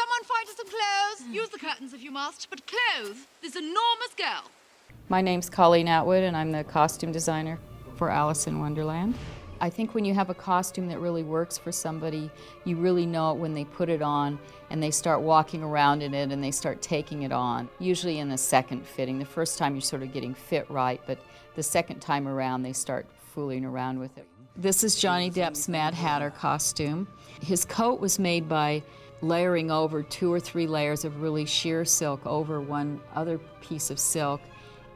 Someone find us some clothes. Use the curtains if you must, but clothes this enormous girl. My name's Colleen Atwood, and I'm the costume designer for Alice in Wonderland. I think when you have a costume that really works for somebody, you really know it when they put it on and they start walking around in it and they start taking it on. Usually in the second fitting. The first time you're sort of getting fit right, but the second time around they start fooling around with it. This is Johnny Depp's Mad Hatter costume. His coat was made by layering over 2 or 3 layers of really sheer silk over one other piece of silk,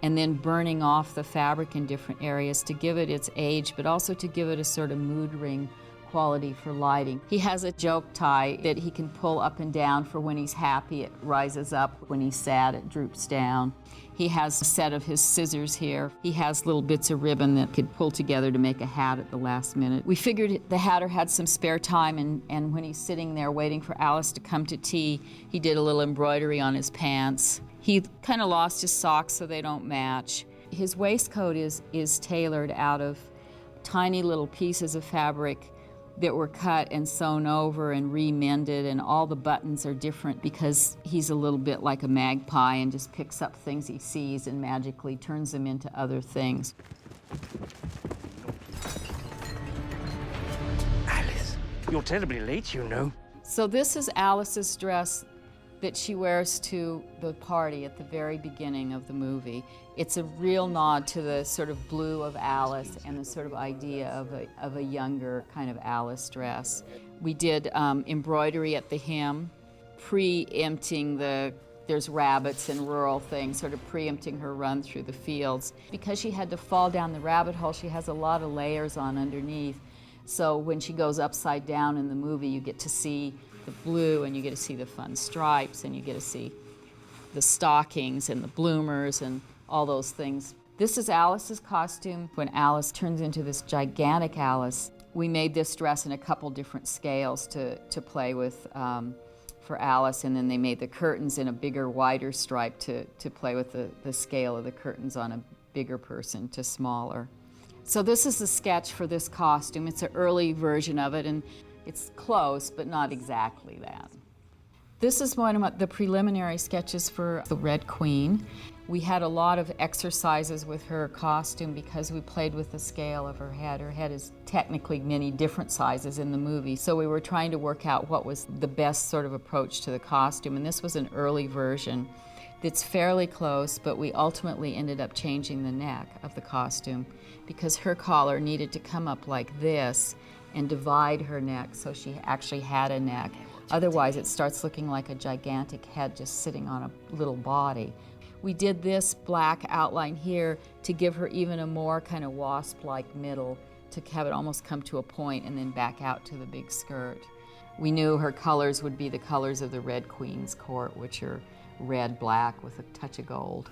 and then burning off the fabric in different areas to give it its age, but also to give it a sort of mood ring quality for lighting. He has a joke tie that he can pull up and down for when he's happy, it rises up. When he's sad, it droops down. He has a set of his scissors here. He has little bits of ribbon that could pull together to make a hat at the last minute. We figured the Hatter had some spare time, and when he's sitting there waiting for Alice to come to tea, he did a little embroidery on his pants. He kind of lost his socks so they don't match. His waistcoat is tailored out of tiny little pieces of fabric that were cut and sewn over and remended, and all the buttons are different because he's a little bit like a magpie and just picks up things he sees and magically turns them into other things. Alice, you're terribly late, you know. So this is Alice's dress that she wears to the party at the very beginning of the movie. It's a real nod to the sort of blue of Alice and the sort of idea of a younger kind of Alice dress. We did embroidery at the hem, preempting there's rabbits and rural things, sort of preempting her run through the fields. Because she had to fall down the rabbit hole, she has a lot of layers on underneath. So when she goes upside down in the movie, you get to see the blue, and you get to see the fun stripes, and you get to see the stockings and the bloomers and all those things. This is Alice's costume when Alice turns into this gigantic Alice. We made this dress in a couple different scales to play with for Alice, and then they made the curtains in a bigger, wider stripe to play with the scale of the curtains on a bigger person to smaller. So this is the sketch for this costume. It's an early version of it, and it's close, but not exactly that. This is one of the preliminary sketches for the Red Queen. We had a lot of exercises with her costume because we played with the scale of her head. Her head is technically many different sizes in the movie, so we were trying to work out what was the best sort of approach to the costume, and this was an early version that's fairly close, but we ultimately ended up changing the neck of the costume because her collar needed to come up like this and divide her neck so she actually had a neck. Otherwise it starts looking like a gigantic head just sitting on a little body. We did this black outline here to give her even a more kind of wasp-like middle, to have it almost come to a point and then back out to the big skirt. We knew her colors would be the colors of the Red Queen's court, which are red, black with a touch of gold.